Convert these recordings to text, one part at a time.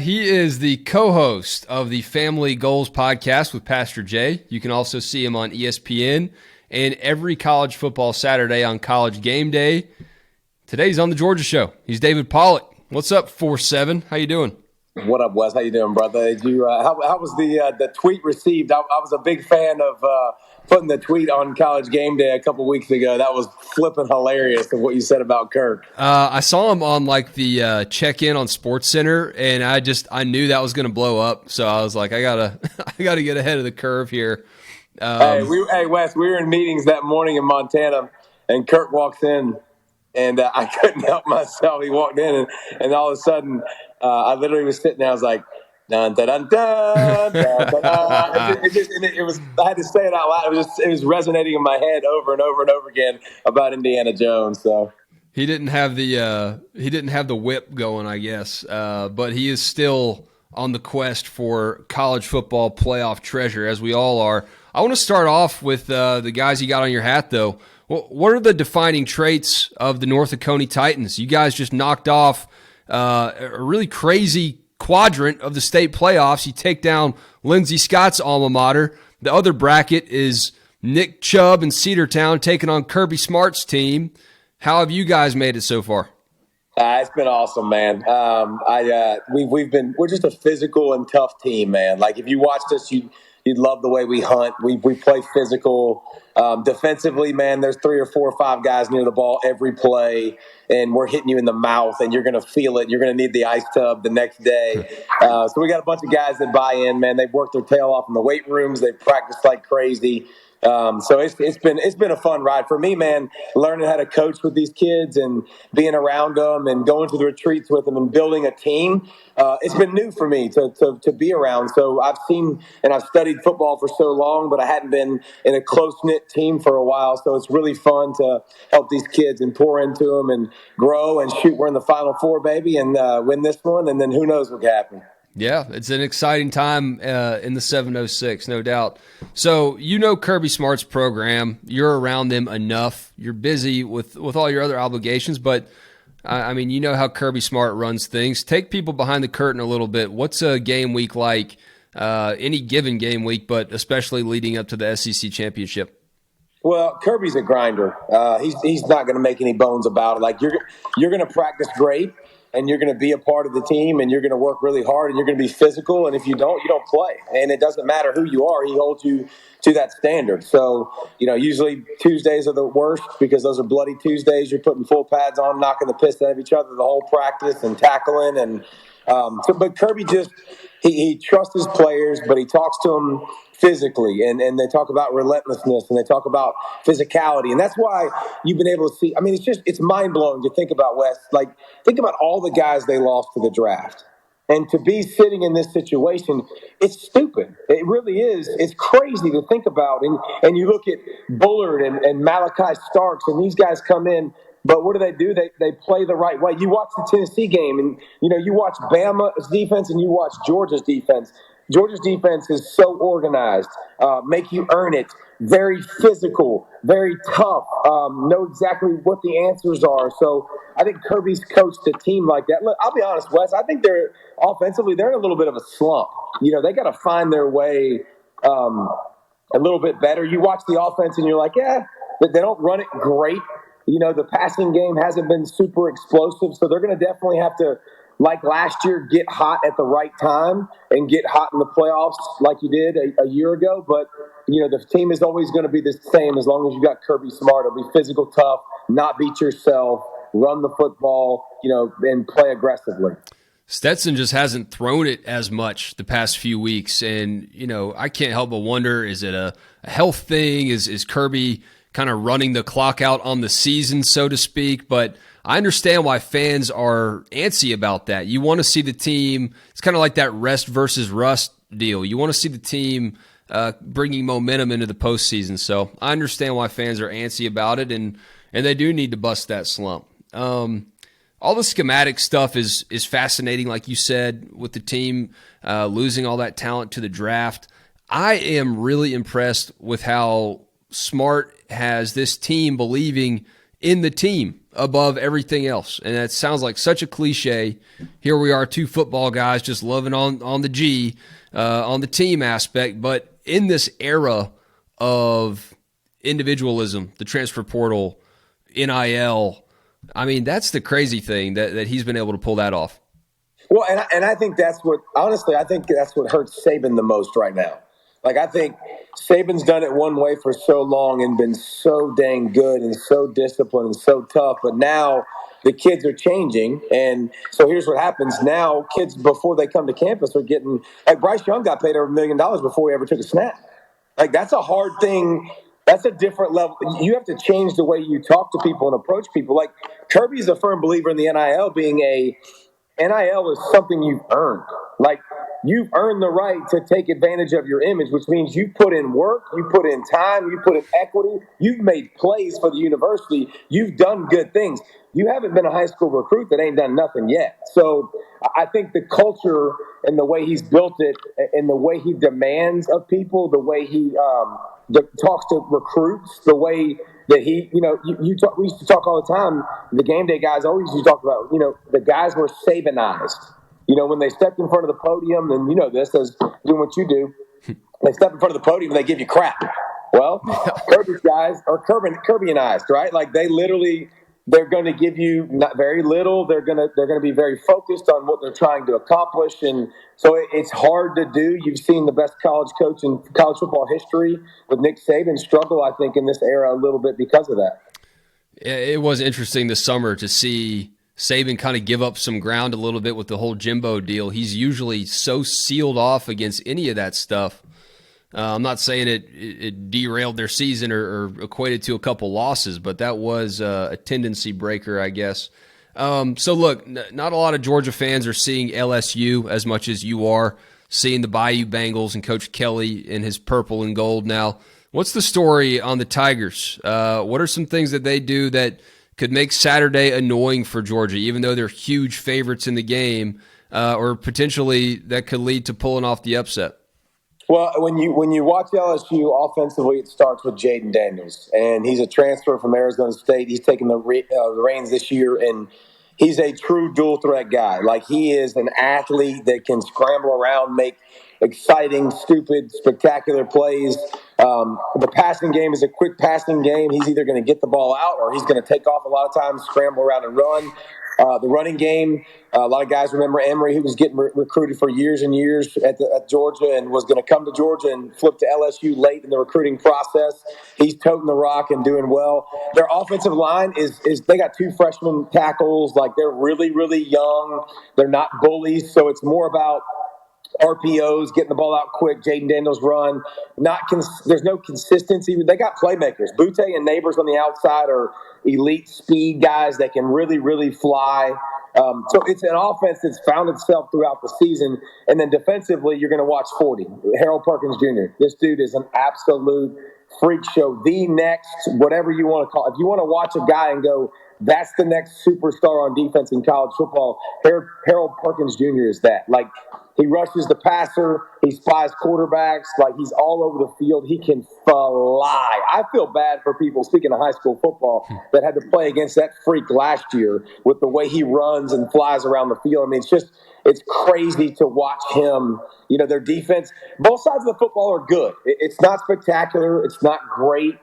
He is the co-host of the Family Goals podcast with Pastor Jay. You can also see him on ESPN and every college football Saturday on College Game Day. Today's on the Georgia Show. He's David Pollack. What's up, 4-7? How you doing? What up, Wes? How you doing, brother? How was the tweet received? I was a big fan of putting the tweet on College Game Day a couple weeks ago. That was flipping hilarious of what you said about Kirk. I saw him on the check-in on SportsCenter, and I knew that was going to blow up. So I was like, I gotta get ahead of the curve here. Hey, Wes, we were in meetings that morning in Montana, and Kirk walks in, and I couldn't help myself. He walked in, and all of a sudden, I literally was sitting there. I was like, dun dun dun dun dun dun. It was. I had to say it out loud. It was resonating in my head over and over and over again about Indiana Jones. So he didn't have the whip going, I guess, but he is still on the quest for college football playoff treasure, as we all are. I want to start off with the guys you got on your hat, though. What are the defining traits of the North Oconee Titans? You guys just knocked off a really crazy quadrant of the state playoffs. You take down Lindsey Scott's alma mater. The other bracket is Nick Chubb and Cedartown taking on Kirby Smart's team. How have you guys made it so far? It's been awesome, man. We're just a physical and tough team, man. Like if you watched us, you'd love the way we hunt. We play physical. Defensively, man, there's 3 or 4 or 5 guys near the ball every play, and we're hitting you in the mouth, and you're going to feel it. You're going to need the ice tub the next day. So we got a bunch of guys that buy in, man. They've worked their tail off in the weight rooms. They've practiced like crazy. So it's been a fun ride for me, man, learning how to coach with these kids and being around them and going to the retreats with them and building a team. It's been new for me to be around. So I've seen and I've studied football for so long, but I hadn't been in a close-knit team for a while. So it's really fun to help these kids and pour into them and grow and shoot. We're in the Final Four, baby, and win this one. And then who knows what can happen. Yeah, it's an exciting time in the 706, no doubt. So you know Kirby Smart's program. You're around them enough. You're busy with all your other obligations, but, I mean, you know how Kirby Smart runs things. Take people behind the curtain a little bit. What's a game week like, any given game week, but especially leading up to the SEC championship? Well, Kirby's a grinder. He's not going to make any bones about it. Like you're going to practice great. And you're going to be a part of the team, and you're going to work really hard, and you're going to be physical. And if you don't play. And it doesn't matter who you are. He holds you to that standard. So, usually Tuesdays are the worst because those are bloody Tuesdays. You're putting full pads on, knocking the piss out of each other the whole practice and tackling. And but Kirby he trusts his players, but he talks to them physically, and they talk about relentlessness, and they talk about physicality, and that's why you've been able to see. I mean, it's mind-blowing to think about, Wes. Like, think about all the guys they lost to the draft, and to be sitting in this situation, it's stupid. It really is. It's crazy to think about, and you look at Bullard and Malachi Starks, and these guys come in. But what do? They play the right way. You watch the Tennessee game, and you watch Bama's defense, and you watch Georgia's defense. Georgia's defense is so organized, make you earn it, very physical, very tough, know exactly what the answers are. So I think Kirby's coached a team like that. Look, I'll be honest, Wes, I think they're offensively, they're in a little bit of a slump. They got to find their way a little bit better. You watch the offense and you're like, yeah, they don't run it great. The passing game hasn't been super explosive, so they're going to definitely have to, like last year, get hot at the right time and get hot in the playoffs like you did a year ago. But, the team is always going to be the same as long as you got Kirby Smart. It'll be physical, tough, not beat yourself, run the football, and play aggressively. Stetson just hasn't thrown it as much the past few weeks. And, I can't help but wonder, is it a health thing? Is Kirby kind of running the clock out on the season, so to speak? But I understand why fans are antsy about that. You want to see the team, it's kind of like that rest versus rust deal. You want to see the team bringing momentum into the postseason. So I understand why fans are antsy about it, and they do need to bust that slump. All the schematic stuff is fascinating, like you said, with the team losing all that talent to the draft. I am really impressed with how Smart has this team believing in the team. above everything else. And that sounds like such a cliche. Here we are, two football guys just loving on the G, on the team aspect. But in this era of individualism, the transfer portal, NIL, I mean, that's the crazy thing that he's been able to pull that off. Well, and I think that's what hurts Saban the most right now. Like, I think Saban's done it one way for so long and been so dang good and so disciplined and so tough. But now the kids are changing. And so here's what happens. Now kids, before they come to campus, are getting – like Bryce Young got paid over $1 million before he ever took a snap. Like, that's a hard thing. That's a different level. You have to change the way you talk to people and approach people. Like, Kirby's a firm believer in the NIL being NIL is something you've earned. Like, you've earned the right to take advantage of your image, which means you put in work, you put in time, you put in equity, you've made plays for the university, you've done good things. You haven't been a high school recruit that ain't done nothing yet. So I think the culture and the way he's built it and the way he demands of people, the way he talks to recruits, the way that he, we used to talk all the time. The game day guys always used to talk about, the guys were Sabanized. When they stepped in front of the podium, and this as doing what you do, they step in front of the podium and they give you crap. Well, Kirby's guys are Kirbyinized, right? Like, they're going to give you not very little. They're going to be very focused on what they're trying to accomplish, and so it's hard to do. You've seen the best college coach in college football history with Nick Saban struggle, I think, in this era a little bit because of that. It was interesting this summer to see Saban kind of give up some ground a little bit with the whole Jimbo deal. He's usually so sealed off against any of that stuff. I'm not saying it derailed their season or equated to a couple losses, but that was a tendency breaker, I guess. So look, not a lot of Georgia fans are seeing LSU as much as you are seeing the Bayou Bengals and Coach Kelly in his purple and gold. Now, what's the story on the Tigers? What are some things that they do that could make Saturday annoying for Georgia, even though they're huge favorites in the game, or potentially that could lead to pulling off the upset? Well, when you watch LSU offensively, it starts with Jaden Daniels, and he's a transfer from Arizona State. He's taken the reins this year, and he's a true dual threat guy. Like, he is an athlete that can scramble around, make exciting, stupid, spectacular plays. The passing game is a quick passing game. He's either going to get the ball out or he's going to take off a lot of times, scramble around and run. The running game, a lot of guys remember Emory, who was getting recruited for years and years at Georgia and was going to come to Georgia and flip to LSU late in the recruiting process. He's toting the rock and doing well. Their offensive line is they got two freshman tackles. Like, they're really, really young. They're not bullies, so it's more about RPOs, getting the ball out quick. Jaden Daniels run. There's no consistency. They got playmakers. Butte and Neighbors on the outside are elite speed guys that can really, really fly. So it's an offense that's found itself throughout the season. And then defensively, you're going to watch 40. Harold Perkins Jr. This dude is an absolute freak show. The next, whatever you want to call it. If you want to watch a guy and go, that's the next superstar on defense in college football, Harold Perkins Jr. is that. Like, he rushes the passer. He spies quarterbacks. Like, he's all over the field. He can fly. I feel bad for people, speaking of high school football, that had to play against that freak last year with the way he runs and flies around the field. I mean, it's crazy to watch him. Their defense, both sides of the football are good. It's not spectacular. It's not great.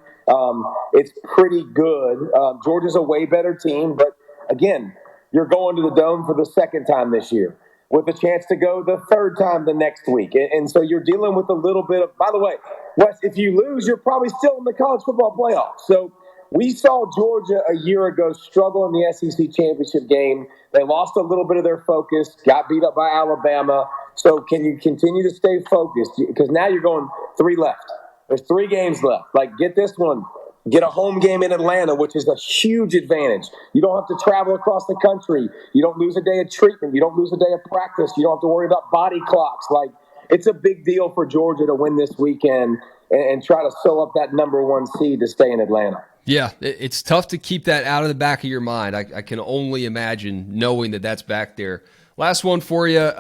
It's pretty good. Georgia's a way better team. But, again, you're going to the Dome for the second time this year, with a chance to go the third time the next week. And so you're dealing with a little bit of, by the way, Wes, if you lose, you're probably still in the college football playoffs. So we saw Georgia a year ago struggle in the SEC championship game. They lost a little bit of their focus, got beat up by Alabama. So can you continue to stay focused? Because now you're going 3 left. There's 3 games left. Like, get this one. Get a home game in Atlanta, which is a huge advantage. You don't have to travel across the country. You don't lose a day of treatment. You don't lose a day of practice. You don't have to worry about body clocks. Like, it's a big deal for Georgia to win this weekend and try to sew up that number 1 seed to stay in Atlanta. Yeah, it's tough to keep that out of the back of your mind. I can only imagine knowing that that's back there. Last one for you.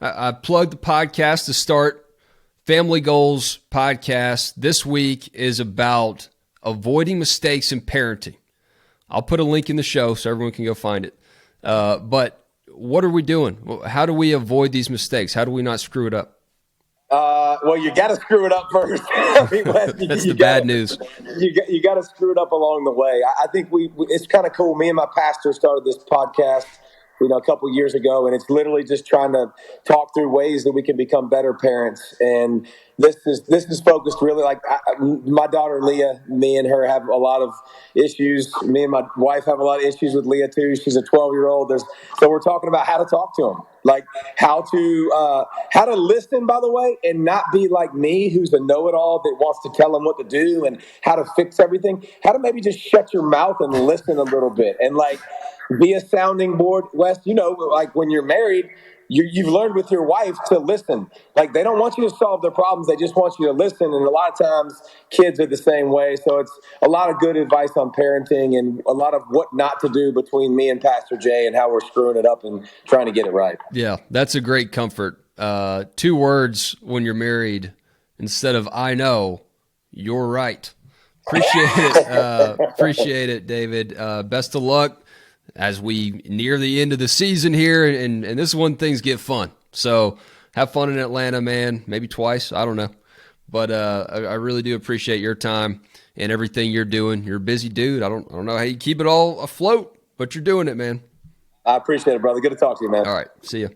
I plugged the podcast to start. Family Goals podcast this week is about avoiding mistakes in parenting. I'll put a link in the show so everyone can go find it. But what are we doing? How do we avoid these mistakes? How do we not screw it up? Well, you got to screw it up first. I mean, Wes, That's the bad news. You got to screw it up along the way. I think it's kind of cool. Me and my pastor started this podcast, a couple years ago, and it's literally just trying to talk through ways that we can become better parents. And this is focused really my daughter Leah. Me and her have a lot of issues. Me and my wife have a lot of issues with Leah too. She's a 12-year-old. So we're talking about how to talk to them, like how to listen, by the way, and not be like me, who's a know-it-all that wants to tell them what to do and how to fix everything. How to maybe just shut your mouth and listen a little bit and be a sounding board. Wes, like when you're married, you've learned with your wife to listen. Like they don't want you to solve their problems. They just want you to listen. And a lot of times kids are the same way. So it's a lot of good advice on parenting and a lot of what not to do between me and Pastor Jay and how we're screwing it up and trying to get it right. Yeah, that's a great comfort. 2 words when you're married, instead of I know, you're right. Appreciate it. Appreciate it, David. Best of luck as we near the end of the season here, and this is when things get fun. So have fun in Atlanta, man. Maybe twice. I don't know. But I really do appreciate your time and everything you're doing. You're a busy dude. I don't know how you keep it all afloat, but you're doing it, man. I appreciate it, brother. Good to talk to you, man. All right. See ya.